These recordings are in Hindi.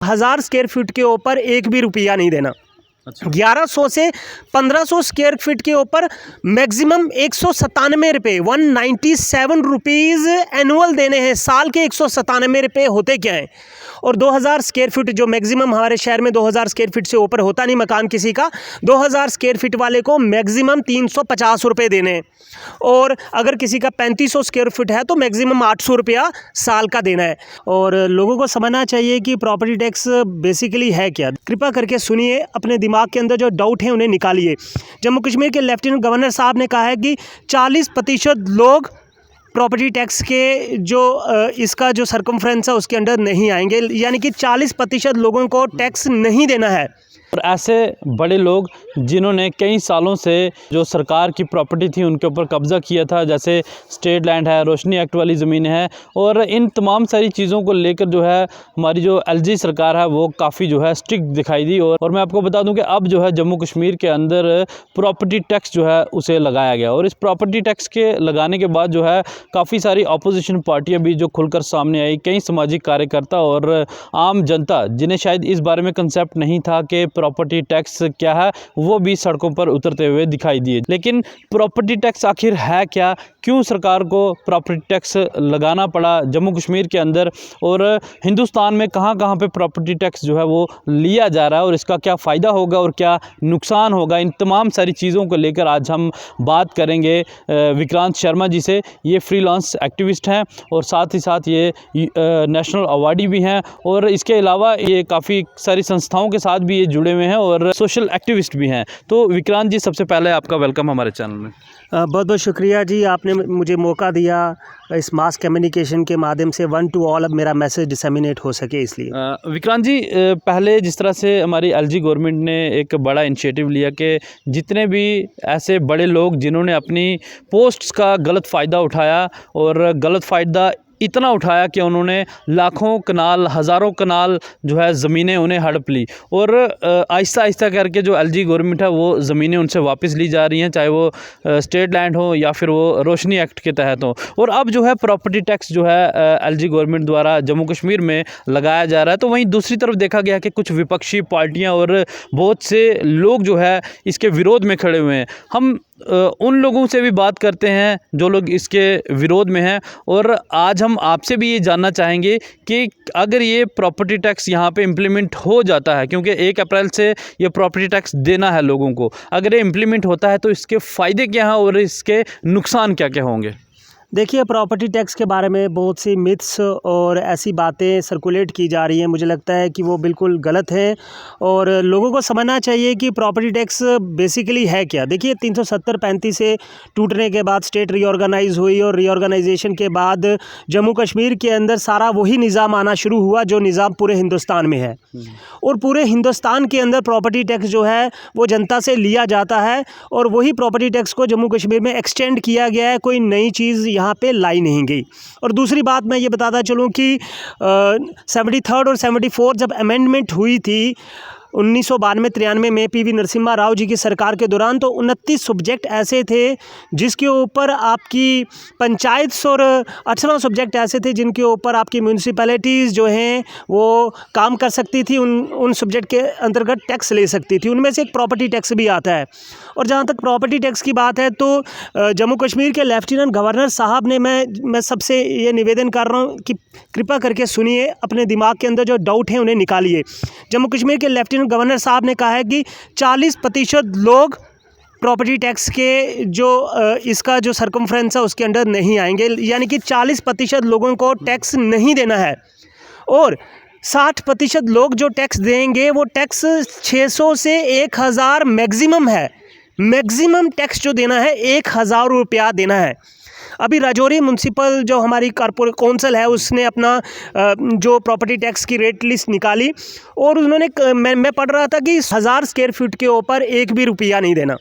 1000 स्क्वायर फीट के ऊपर एक भी रुपया नहीं देना। अच्छा। 1100 से 1500 स्क्वायर फीट के ऊपर मैक्सिमम 197 रुपये 197 रुपीज़ एनुअल देने हैं। साल के 197 रुपये होते क्या हैं। और 2000 स्क्वायर फीट जो मैक्सिमम हमारे शहर में 2000 स्क्वायर फीट से ऊपर होता नहीं मकान किसी का, 2000 स्क्वायर फीट वाले को मैक्सिमम 350 रुपये देने हैं। और अगर किसी का 3500 स्क्वायर फीट है तो मैक्सिमम 800 रुपया साल का देना है। और लोगों को समझना चाहिए कि प्रॉपर्टी टैक्स बेसिकली है क्या। कृपया करके सुनिए, अपने दिमाग के अंदर जो डाउट है उन्हें निकालिए। जम्मू कश्मीर के लेफ्टिनेंट गवर्नर साहब ने कहा है कि 40% लोग प्रॉपर्टी टैक्स के जो इसका जो सर्कमफ्रेंस है उसके अंडर नहीं आएंगे, यानी कि 40% लोगों को टैक्स नहीं देना है। और ऐसे बड़े लोग जिन्होंने कई सालों से जो सरकार की प्रॉपर्टी थी उनके ऊपर कब्ज़ा किया था, जैसे स्टेट लैंड है, रोशनी एक्ट वाली ज़मीन है, और इन तमाम सारी चीज़ों को लेकर जो है हमारी जो एलजी सरकार है वो काफ़ी जो है स्ट्रिक्ट दिखाई दी। और मैं आपको बता दूं कि अब जो है जम्मू कश्मीर के अंदर प्रॉपर्टी टैक्स जो है उसे लगाया गया। और इस प्रॉपर्टी टैक्स के लगाने के बाद जो है काफ़ी सारी अपोजिशन पार्टियाँ भी जो खुलकर सामने आई, कई सामाजिक कार्यकर्ता और आम जनता जिन्हें शायद इस बारे में कंसेप्ट नहीं था कि प्रॉपर्टी टैक्स क्या है, वो भी सड़कों पर उतरते हुए दिखाई दिए। लेकिन प्रॉपर्टी टैक्स आखिर है क्या, क्यों सरकार को प्रॉपर्टी टैक्स लगाना पड़ा जम्मू कश्मीर के अंदर, और हिंदुस्तान में कहाँ कहाँ पे प्रॉपर्टी टैक्स जो है वो लिया जा रहा है, और इसका क्या फ़ायदा होगा और क्या नुकसान होगा, इन तमाम सारी चीज़ों को लेकर आज हम बात करेंगे विक्रांत शर्मा जी से। ये फ्रीलांस एक्टिविस्ट हैं और साथ ही साथ ये नेशनल अवार्डी भी हैं, और इसके अलावा ये काफ़ी सारी संस्थाओं के साथ भी ये जुड़े हुए हैं और सोशल एक्टिविस्ट भी हैं। तो विक्रांत जी, सबसे पहले आपका वेलकम हमारे चैनल में। बहुत बहुत शुक्रिया जी, आपने मुझे मौका दिया इस मास कम्युनिकेशन के माध्यम से 1 to all अब मेरा मैसेज डिसेमिनेट हो सके, इसलिए। विक्रांत जी, पहले जिस तरह से हमारी एलजी गवर्नमेंट ने एक बड़ा इनिशिएटिव लिया कि जितने भी ऐसे बड़े लोग जिन्होंने अपनी पोस्ट्स का गलत फ़ायदा उठाया, और गलत फ़ायदा इतना उठाया कि उन्होंने लाखों कनाल, हज़ारों कनाल जो है ज़मीनें उन्हें हड़प ली, और आहिस्ता आहिस्ता करके जो एलजी गवर्नमेंट है वो ज़मीनें उनसे वापस ली जा रही हैं, चाहे वो स्टेट लैंड हो या फिर वो रोशनी एक्ट के तहत हो। और अब जो है प्रॉपर्टी टैक्स जो है एलजी गवर्नमेंट द्वारा जम्मू कश्मीर में लगाया जा रहा है। तो वहीं दूसरी तरफ देखा गया कि कुछ विपक्षी पार्टियाँ और बहुत से लोग जो है इसके विरोध में खड़े हुए हैं। हम उन लोगों से भी बात करते हैं जो लोग इसके विरोध में हैं, और आज हम आपसे भी ये जानना चाहेंगे कि अगर ये प्रॉपर्टी टैक्स यहाँ पे इम्प्लीमेंट हो जाता है, क्योंकि 1 अप्रैल से ये प्रॉपर्टी टैक्स देना है लोगों को, अगर ये इम्प्लीमेंट होता है तो इसके फ़ायदे क्या हैं और इसके नुकसान क्या क्या होंगे। देखिए, प्रॉपर्टी टैक्स के बारे में बहुत सी मिथ्स और ऐसी बातें सर्कुलेट की जा रही हैं, मुझे लगता है कि वो बिल्कुल गलत है। और लोगों को समझना चाहिए कि प्रॉपर्टी टैक्स बेसिकली है क्या। देखिए, 370-35 से टूटने के बाद स्टेट रीऑर्गेनाइज हुई, और रीऑर्गेनाइजेशन के बाद जम्मू कश्मीर के अंदर सारा वही निज़ाम आना शुरू हुआ जो निज़ाम पूरे हिंदुस्तान में है। और पूरे हिंदुस्तान के अंदर प्रॉपर्टी टैक्स जो है वो जनता से लिया जाता है, और वही प्रॉपर्टी टैक्स को जम्मू कश्मीर में एक्सटेंड किया गया है, कोई नई चीज़ यहाँ पे लाई नहीं गई। और दूसरी बात मैं ये बताता चलूँ कि 73rd और 74 जब अमेंडमेंट हुई थी 1992-93 में पीवी नरसिम्हा राव जी की सरकार के दौरान, तो 29 सब्जेक्ट ऐसे थे जिसके ऊपर आपकी पंचायत, और 18 सब्जेक्ट ऐसे थे जिनके ऊपर आपकी म्यूनसिपैलिटीज़ जो हैं वो काम कर सकती थी, उन सब्जेक्ट के अंतर्गत टैक्स ले सकती थी। उनमें से एक प्रॉपर्टी टैक्स भी आता है। और जहाँ तक प्रॉपर्टी टैक्स की बात है तो जम्मू कश्मीर के लेफ्टिनेंट गवर्नर साहब ने, मैं सबसे ये निवेदन कर रहा हूँ कि कृपया करके सुनिए, अपने दिमाग के अंदर जो डाउट है उन्हें निकालिए। जम्मू कश्मीर के लेफ्टिनेंट गवर्नर साहब ने कहा है कि 40% लोग प्रॉपर्टी टैक्स के जो इसका जो सर्कमफ्रेंस है उसके अंडर नहीं आएंगे, यानी कि 40% लोगों को टैक्स नहीं देना है। और 60% लोग जो टैक्स देंगे वो टैक्स 600 से 1000 मैक्सिमम है। मैक्सिमम टैक्स जो देना है 1000 रुपया देना है। अभी राजौरी म्यूनसिपल जो हमारी कॉर्पोरेट कौंसिल है उसने अपना जो प्रॉपर्टी टैक्स की रेट लिस्ट निकाली, और उन्होंने मैं पढ़ रहा था कि 1000 स्क्वायर फीट के ऊपर एक भी रुपया नहीं देना।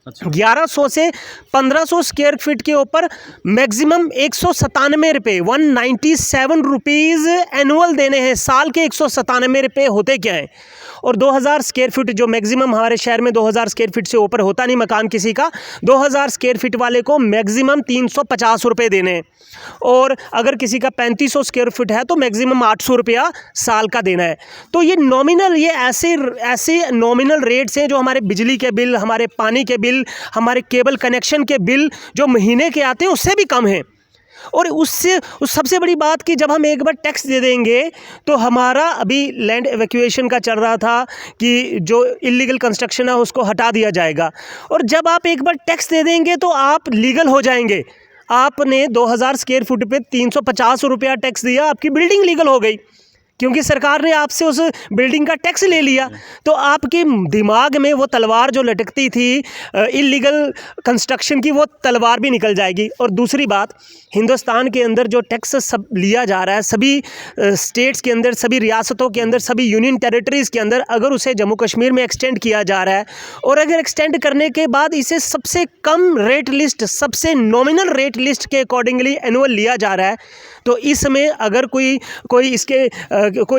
1100 से 1500 स्क्वायर फीट के ऊपर मैक्सिमम 197 रुपये 197 रुपीज़ एनुअल देने हैं। साल के 197 रुपये होते क्या हैं? और 2000 स्क्वायर फीट जो मैक्सिमम हमारे शहर में 2000 स्क्वायर फीट से ऊपर होता नहीं मकान किसी का, 2000 स्क्वायर फीट वाले को मैक्सिमम 350 रुपये देने हैं। और अगर किसी का 3500 स्क्वायर फीट है तो मैक्सिमम 800 रुपया साल का देना है। तो ये नॉमिनल, ये ऐसे नॉमिनल रेट्स हैं जो हमारे बिजली के बिल, हमारे पानी के बिल, हमारे केबल कनेक्शन के बिल जो महीने के आते हैं उससे भी कम हैं। और उससे सबसे बड़ी बात कि जब हम एक बार टैक्स दे देंगे तो हमारा अभी लैंड एवैक्यूएशन का चल रहा था कि जो इलीगल कंस्ट्रक्शन है उसको हटा दिया जाएगा। और जब आप एक बार टैक्स दे देंगे तो आप लीगल हो जाएंगे। आपने 2000 स्क्वायर फुट पे 350 रुपया टैक्स दिया, आपकी बिल्डिंग लीगल हो गई क्योंकि सरकार ने आपसे उस बिल्डिंग का टैक्स ले लिया। तो आपके दिमाग में वो तलवार जो लटकती थी इलीगल कंस्ट्रक्शन की, वो तलवार भी निकल जाएगी। और दूसरी बात, हिंदुस्तान के अंदर जो टैक्स सब लिया जा रहा है, सभी स्टेट्स के अंदर, सभी रियासतों के अंदर, सभी यूनियन टेरिटरीज़ के अंदर, अगर उसे जम्मू कश्मीर में एक्सटेंड किया जा रहा है और अगर एक्सटेंड करने के बाद इसे सबसे कम रेट लिस्ट, सबसे नॉमिनल रेट लिस्ट के अकॉर्डिंगली एनुअल लिया जा रहा है, तो इसमें अगर कोई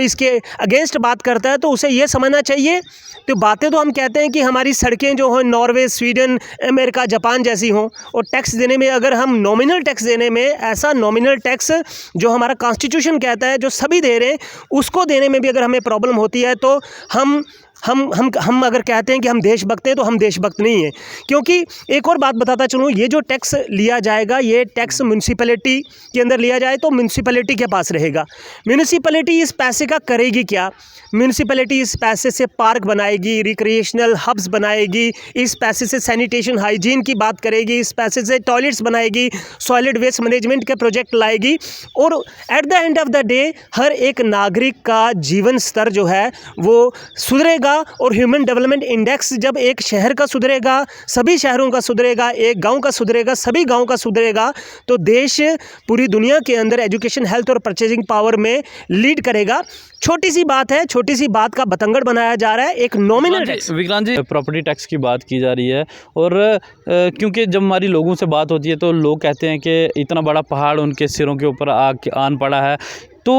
इसके अगेंस्ट बात करता है तो उसे ये समझना चाहिए। तो बातें तो हम कहते हैं कि हमारी सड़कें जो हों नॉर्वे, स्वीडन, अमेरिका, जापान जैसी हों, और टैक्स देने में अगर हम नॉमिनल टैक्स देने में, ऐसा नॉमिनल टैक्स जो हमारा कॉन्स्टिट्यूशन कहता है जो सभी दे रहे हैं, उसको देने में भी अगर हमें प्रॉब्लम होती है तो हम अगर कहते हैं कि हम देशभक्त हैं तो हम देशभक्त नहीं हैं। क्योंकि एक और बात बताता चलूँ, ये जो टैक्स लिया जाएगा, ये टैक्स म्यूनसिपैलिटी के अंदर लिया जाए तो म्यूनसिपैलिटी के पास रहेगा। म्यूनसिपैलिटी इस पैसे का करेगी क्या? म्यूनसिपैलिटी इस पैसे से पार्क बनाएगी, रिक्रिएशनल हब्स बनाएगी, इस पैसे से सैनिटेशन हाइजीन की बात करेगी, इस पैसे से टॉयलेट्स बनाएगी, सॉलिड वेस्ट मैनेजमेंट के प्रोजेक्ट लाएगी। और at the end of the day हर एक नागरिक का जीवन स्तर जो है वो सुधरेगा। और ह्यूमन डेवलपमेंट इंडेक्स जब एक शहर का सुधरेगा, सभी शहरों का सुधरेगा, एक गांव का सुधरेगा, सभी गांव का सुधरेगा, तो देश पूरी दुनिया के अंदर एजुकेशन, हेल्थ और परचेजिंग पावर में लीड करेगा। छोटी सी बात है, छोटी सी बात का बतंगड़ बनाया जा रहा है एक नॉमिनल टैक्स। विक्रांत जी, प्रॉपर्टी टैक्स की बात की जा रही है और क्योंकि जब हमारी लोगों से बात होती है तो लोग कहते हैं कि इतना बड़ा पहाड़ उनके सिरों के ऊपर आन पड़ा है। तो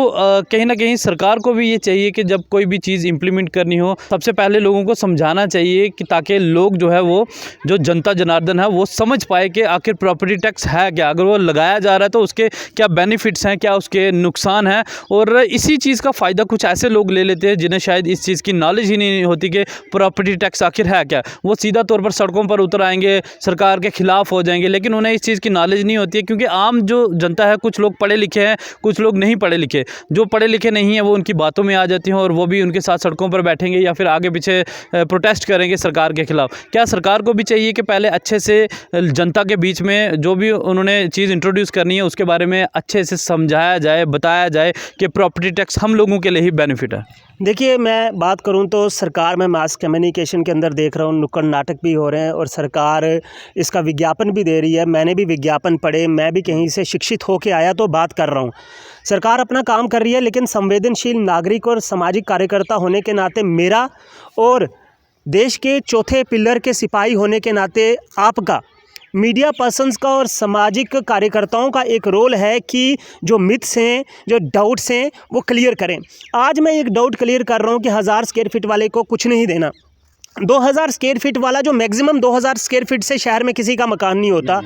कहीं ना कहीं सरकार को भी ये चाहिए कि जब कोई भी चीज़ इम्प्लीमेंट करनी हो, सबसे पहले लोगों को समझाना चाहिए कि ताकि लोग जो है वो जो जनता जनार्दन है वो समझ पाए कि आखिर प्रॉपर्टी टैक्स है क्या, अगर वो लगाया जा रहा है तो उसके क्या बेनिफिट्स हैं, क्या उसके नुकसान हैं। और इसी चीज़ का फ़ायदा कुछ ऐसे लोग ले लेते हैं जिन्हें शायद इस चीज़ की नॉलेज ही नहीं होती कि प्रॉपर्टी टैक्स आखिर है क्या। वो सीधा तौर पर सड़कों पर उतर आएंगे, सरकार के ख़िलाफ़ हो जाएंगे, लेकिन उन्हें इस चीज़ की नॉलेज नहीं होती है। क्योंकि आम जो जनता है, कुछ लोग पढ़े लिखे हैं, कुछ लोग नहीं पढ़े लिखे। जो पढ़े लिखे नहीं हैं वो उनकी बातों में आ जाती हैं और वो भी उनके साथ सड़कों पर बैठेंगे या फिर आगे पीछे प्रोटेस्ट करेंगे सरकार के खिलाफ। क्या सरकार को भी चाहिए कि पहले अच्छे से जनता के बीच में जो भी उन्होंने चीज़ इंट्रोड्यूस करनी है उसके बारे में अच्छे से समझाया जाए, बताया जाए कि प्रॉपर्टी टैक्स हम लोगों के लिए ही बेनिफिट है? देखिए, मैं बात करूं तो सरकार में मास कम्युनिकेशन के अंदर देख रहा हूं नुक्कड़ नाटक भी हो रहे हैं और सरकार इसका विज्ञापन भी दे रही है। मैंने भी विज्ञापन पढ़े, मैं भी कहीं से शिक्षित होके आया तो बात कर रहा हूं। सरकार अपना काम कर रही है, लेकिन संवेदनशील नागरिक और सामाजिक कार्यकर्ता होने के नाते मेरा और देश के चौथे पिलर के सिपाही होने के नाते आपका, मीडिया पर्सन्स का और सामाजिक कार्यकर्ताओं का एक रोल है कि जो मिथ्स हैं, जो डाउट्स हैं, वो क्लियर करें। आज मैं एक डाउट क्लियर कर रहा हूँ कि 1000 स्क्वायर फीट वाले को कुछ नहीं देना। 2000 स्क्वायर फीट वाला, जो मैक्सिमम 2000 स्क्वायर फीट से शहर में किसी का मकान नहीं होता,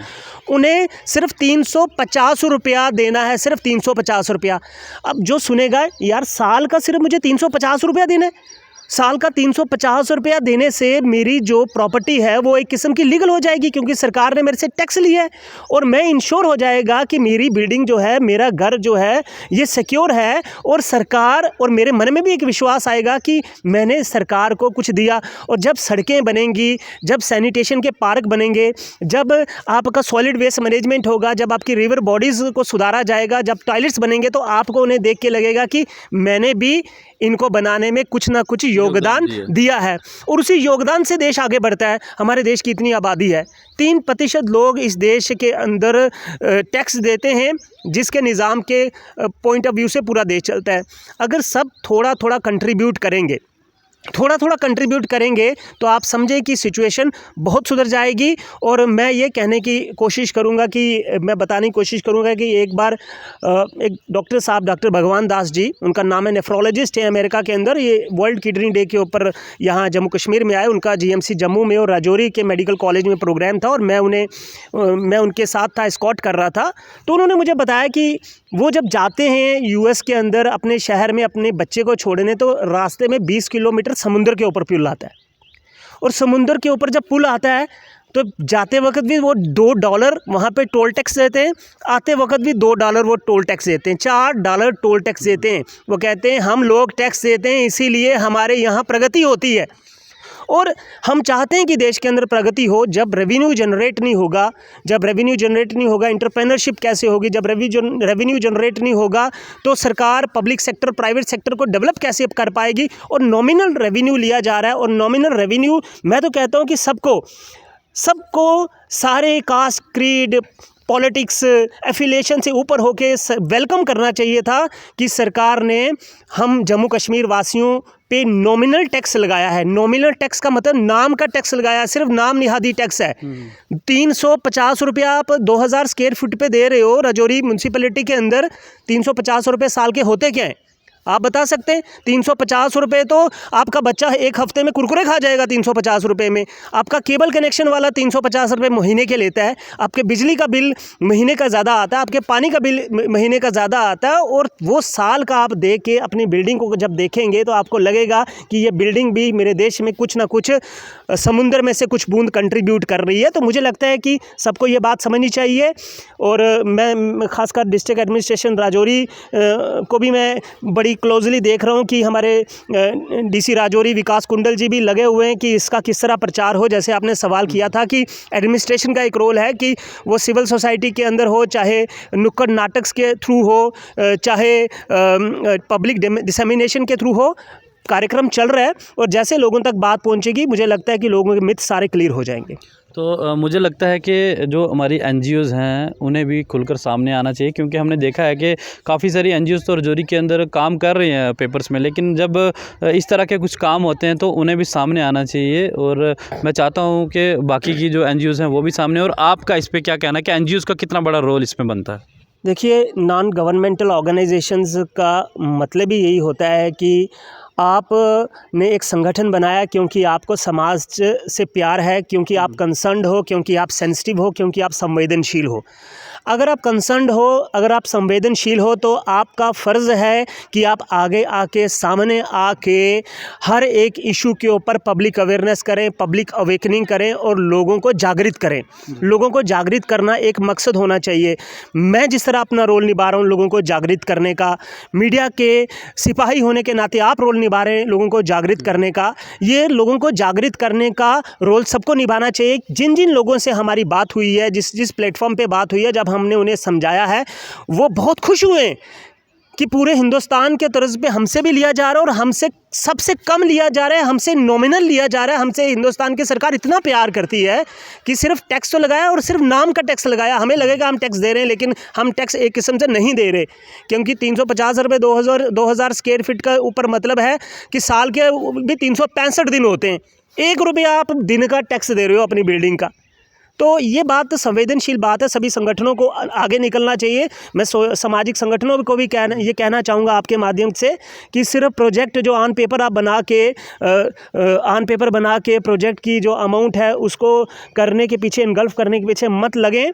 उन्हें सिर्फ 350 रुपया देना है, सिर्फ 350 रुपया। अब जो सुनेगा, यार साल का सिर्फ मुझे 350 रुपया देना है, साल का 350 रुपया देने से मेरी जो प्रॉपर्टी है वो एक किस्म की लीगल हो जाएगी क्योंकि सरकार ने मेरे से टैक्स लिया है और मैं इंश्योर हो जाएगा कि मेरी बिल्डिंग जो है, मेरा घर जो है, ये सिक्योर है। और सरकार, और मेरे मन में भी एक विश्वास आएगा कि मैंने सरकार को कुछ दिया। और जब सड़कें बनेंगी, जब सैनिटेशन के पार्क बनेंगे, जब आपका सॉलिड वेस्ट मैनेजमेंट होगा, जब आपकी रिवर बॉडीज़ को सुधारा जाएगा, जब टॉयलेट्स बनेंगे, तो आपको उन्हें देख के लगेगा कि मैंने भी इनको बनाने में कुछ ना कुछ योगदान दिया है। और उसी योगदान से देश आगे बढ़ता है। हमारे देश की इतनी आबादी है, 3% लोग इस देश के अंदर टैक्स देते हैं, जिसके निज़ाम के पॉइंट ऑफ व्यू से पूरा देश चलता है। अगर सब थोड़ा थोड़ा कंट्रीब्यूट करेंगे थोड़ा थोड़ा कंट्रीब्यूट करेंगे तो आप समझें कि सिचुएशन बहुत सुधर जाएगी। और मैं ये कहने की कोशिश करूँगा कि मैं बताने की कोशिश करूँगा कि एक बार एक डॉक्टर साहब, डॉक्टर भगवान दास जी, उनका नाम है, नेफ्रोलॉजिस्ट है अमेरिका के अंदर। ये वर्ल्ड किडनी डे के ऊपर यहाँ जम्मू कश्मीर में आए। उनका जीएमसी जम्मू में और राजौरी के मेडिकल कॉलेज में प्रोग्राम था और मैं उनके साथ था, एस्कॉर्ट कर रहा था। तो उन्होंने मुझे बताया कि वो जब जाते हैं यूएस के अंदर अपने शहर में अपने बच्चे को छोड़ने, तो रास्ते में 20 किलोमीटर समुद्र के ऊपर पुल आता है। और समुद्र के ऊपर जब पुल आता है तो जाते वक्त भी वो $2 वहाँ पे टोल टैक्स देते हैं, आते वक्त भी $2 वो टोल टैक्स देते हैं, $4 टोल टैक्स देते हैं। वो कहते हैं हम लोग टैक्स देते हैं इसीलिए हमारे यहाँ प्रगति होती है। और हम चाहते हैं कि देश के अंदर प्रगति हो। जब रेवेन्यू जनरेट नहीं होगा, एंटरप्रेन्योरशिप कैसे होगी? जब रेवेन्यू जनरेट नहीं होगा तो सरकार पब्लिक सेक्टर, प्राइवेट सेक्टर को डेवलप कैसे कर पाएगी? और नॉमिनल रेवेन्यू लिया जा रहा है। और नॉमिनल रेवेन्यू, मैं तो कहता हूँ कि सबको सारे कास्ट, क्रीड, पॉलिटिक्स, एफिलिएशन से ऊपर होके वेलकम करना चाहिए था कि सरकार ने हम जम्मू कश्मीर वासियों पे नॉमिनल टैक्स लगाया है। नॉमिनल टैक्स का मतलब नाम का टैक्स लगाया है, सिर्फ नाम निहादी टैक्स है। 350 रुपया आप 2000 स्क्वायर फुट पे दे रहे हो राजौरी म्यूनसिपैलिटी के अंदर। 350 रुपये साल के होते क्या हैं? आप बता सकते हैं? 350 रुपये तो आपका बच्चा एक हफ्ते में कुरकुरे खा जाएगा 350 रुपये में। आपका केबल कनेक्शन वाला 350 रुपये महीने के लेता है, आपके बिजली का बिल महीने का ज़्यादा आता है, आपके पानी का बिल महीने का ज़्यादा आता है। और वो साल का आप दे के अपनी बिल्डिंग को जब देखेंगे तो आपको लगेगा कि ये बिल्डिंग भी मेरे देश में कुछ ना कुछ समुंदर में से कुछ बूंद कंट्रीब्यूट कर रही है। तो मुझे लगता है कि सबको ये बात समझनी चाहिए। और मैं खासकर डिस्ट्रिक्ट एडमिनिस्ट्रेशन राजौरी को भी मैं बड़ी क्लोजली देख रहा हूँ कि हमारे डीसी राजौरी विकास कुंडल जी भी लगे हुए हैं कि इसका किस तरह प्रचार हो। जैसे आपने सवाल किया था कि एडमिनिस्ट्रेशन का एक रोल है कि वो सिविल सोसाइटी के अंदर हो, चाहे नुक्कड़ नाटक के थ्रू हो, चाहे पब्लिक डिसेमिनेशन के थ्रू हो, कार्यक्रम चल रहा है। और जैसे लोगों तक बात पहुँचेगी, मुझे लगता है कि लोगों के मिथ सारे क्लियर हो जाएंगे। तो मुझे लगता है कि जो हमारी एनजीओज़ हैं उन्हें भी खुलकर सामने आना चाहिए, क्योंकि हमने देखा है कि काफ़ी सारी एनजीओज़ तो राजौरी के अंदर काम कर रही हैं पेपर्स में, लेकिन जब इस तरह के कुछ काम होते हैं तो उन्हें भी सामने आना चाहिए। और मैं चाहता हूं कि बाकी की जो एनजीओज़ हैं वो भी सामने। और आपका इस पर क्या कहना है कि एनजीओज़ का कितना बड़ा रोल इसमें बनता है? देखिए, नॉन गवर्नमेंटल ऑर्गेनाइजेशंस का मतलब ही यही होता है कि आपने एक संगठन बनाया क्योंकि आपको समाज से प्यार है, क्योंकि आप कंसर्न्ड हो, क्योंकि आप सेंसिटिव हो, क्योंकि आप संवेदनशील हो। अगर आप कंसर्न्ड हो, अगर आप संवेदनशील हो तो आपका फ़र्ज़ है कि आप आगे आके, सामने आके हर एक इशू के ऊपर पब्लिक अवेयरनेस करें, पब्लिक अवेकनिंग करें और लोगों को जागृत करें। लोगों को जागृत करना एक मकसद होना चाहिए। मैं जिस तरह अपना रोल निभा रहा हूँ लोगों को जागृत करने का, मीडिया के सिपाही होने के नाते आप रोल निभा रहे हैं लोगों को जागृत करने का। ये लोगों को जागृत करने का रोल सबको निभाना चाहिए। जिन जिन लोगों से हमारी बात हुई है, जिस प्लेटफॉर्म पे बात हुई है, जब हमने उन्हें समझाया है, वो बहुत खुश हुए कि पूरे हिंदुस्तान के तर्ज पे हमसे भी लिया जा रहा है और हमसे सबसे कम लिया जा रहा है, हमसे नॉमिनल लिया जा रहा है। हमसे हिंदुस्तान की सरकार इतना प्यार करती है कि सिर्फ टैक्स तो लगाया और सिर्फ नाम का टैक्स लगाया। हमें लगेगा हम टैक्स दे रहे हैं, लेकिन हम टैक्स एक किस्म से नहीं दे रहे, क्योंकि 350 रुपये 2000 स्क्वायर फीट का ऊपर मतलब है कि साल के भी 365 दिन होते हैं। 1 रुपया आप दिन का टैक्स दे रहे हो अपनी बिल्डिंग का। तो ये बात संवेदनशील बात है, सभी संगठनों को आगे निकलना चाहिए। मैं सामाजिक संगठनों को भी ये कहना चाहूँगा आपके माध्यम से कि सिर्फ प्रोजेक्ट जो ऑन पेपर आप बना के प्रोजेक्ट की जो अमाउंट है उसको करने के पीछे, इनगल्फ करने के पीछे मत लगें।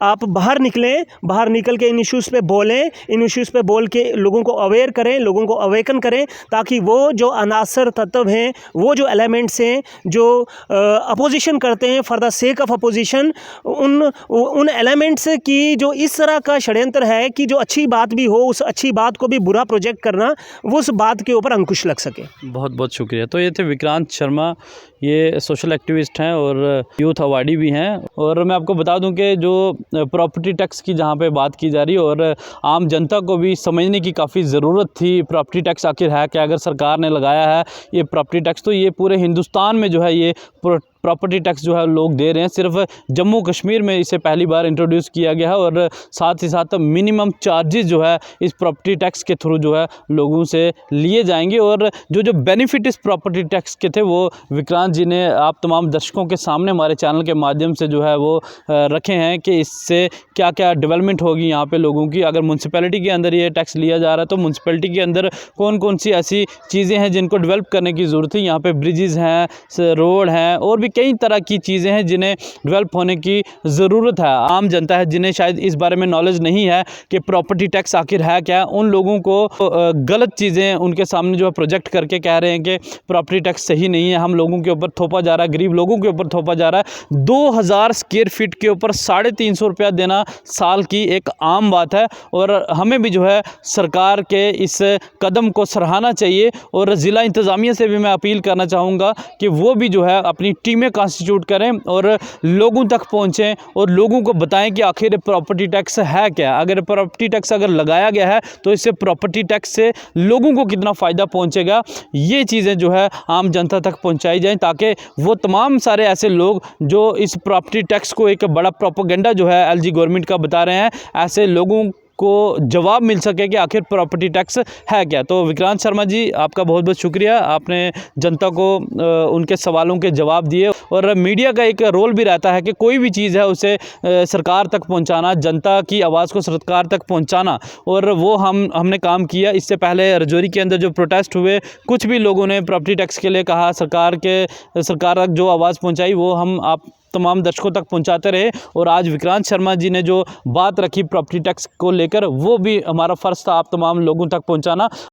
आप बाहर निकलें, बाहर निकल के इन इश्यूज़ पे बोलें, इन इश्यूज़ पे बोल के लोगों को अवेयर करें, लोगों को अवेकन करें, ताकि वो जो अनासर तत्व हैं, वो जो एलिमेंट्स हैं जो अपोजिशन करते हैं for the sake of opposition, उन एलिमेंट्स की जो इस तरह का षड्यंत्र है कि जो अच्छी बात भी हो, उस अच्छी बात को भी बुरा प्रोजेक्ट करना, वो उस बात के ऊपर अंकुश लग सके। बहुत बहुत शुक्रिया। तो ये थे विक्रांत शर्मा, ये सोशल एक्टिविस्ट हैं और यूथ अवार्डी भी हैं। और मैं आपको बता दूं कि जो प्रॉपर्टी टैक्स की जहां पे बात की जा रही है, और आम जनता को भी समझने की काफ़ी ज़रूरत थी प्रॉपर्टी टैक्स आखिर है कि अगर सरकार ने लगाया है ये प्रॉपर्टी टैक्स, तो ये पूरे हिंदुस्तान में जो है ये प्रॉपर्टी टैक्स जो है लोग दे रहे हैं। सिर्फ जम्मू कश्मीर में इसे पहली बार इंट्रोड्यूस किया गया है और साथ ही साथ मिनिमम चार्जेस जो है इस प्रॉपर्टी टैक्स के थ्रू जो है लोगों से लिए जाएंगे। और जो बेनिफिट इस प्रॉपर्टी टैक्स के थे वो विक्रांत जी ने आप तमाम दर्शकों के सामने हमारे चैनल के माध्यम से जो है वो रखे हैं कि इससे क्या क्या डेवलपमेंट होगी यहाँ पे लोगों की। अगर म्यूनसिपैलिटी के अंदर ये टैक्स लिया जा रहा है तो म्यूनसिपैलिटी के अंदर कौन कौन सी ऐसी चीज़ें हैं जिनको डेवलप करने की ज़रूरत है। यहाँ पे ब्रिजेज़ हैं, रोड हैं और भी कई तरह की चीज़ें हैं जिन्हें डेवलप होने की ज़रूरत है। आम जनता है जिन्हें शायद इस बारे में नॉलेज नहीं है कि प्रॉपर्टी टैक्स आखिर है क्या, उन लोगों को गलत चीज़ें उनके सामने जो है प्रोजेक्ट करके कह रहे हैं कि प्रॉपर्टी टैक्स सही नहीं है, हम लोगों के ऊपर थोपा जा रहा है, गरीब लोगों के ऊपर थोपा जा रहा है। 2000 स्क्वायर फीट के ऊपर 350 रुपया देना साल की एक आम बात है और हमें भी जो है सरकार के इस कदम को सराहना चाहिए। और ज़िला इंतज़ामिया से भी मैं अपील करना चाहूँगा कि वो भी जो है अपनी टीमें कॉन्स्टिट्यूट करें और लोगों तक पहुँचें और लोगों को बताएं कि आखिर प्रॉपर्टी टैक्स है क्या। अगर प्रॉपर्टी टैक्स अगर लगाया गया है तो इससे प्रॉपर्टी टैक्स से लोगों को कितना फ़ायदा पहुँचेगा, ये चीज़ें जो है आम जनता तक पहुँचाई जाएँ ताकि वो तमाम सारे ऐसे लोग जो इस प्रॉपर्टी टैक्स को एक बड़ा प्रोपेगेंडा जो है एलजी गवर्नमेंट का बता रहे हैं, ऐसे लोगों को जवाब मिल सके कि आखिर प्रॉपर्टी टैक्स है क्या। तो विक्रांत शर्मा जी आपका बहुत बहुत शुक्रिया, आपने जनता को उनके सवालों के जवाब दिए। और मीडिया का एक रोल भी रहता है कि कोई भी चीज़ है उसे सरकार तक पहुंचाना, जनता की आवाज़ को सरकार तक पहुंचाना, और वो हमने काम किया। इससे पहले रजौरी के अंदर जो प्रोटेस्ट हुए, कुछ भी लोगों ने प्रॉपर्टी टैक्स के लिए कहा, सरकार तक जो आवाज़ पहुँचाई वो हम आप तमाम दर्शकों तक पहुंचाते रहे। और आज विक्रांत शर्मा जी ने जो बात रखी प्रॉपर्टी टैक्स को लेकर, वो भी हमारा फ़र्ज़ था आप तमाम लोगों तक पहुंचाना।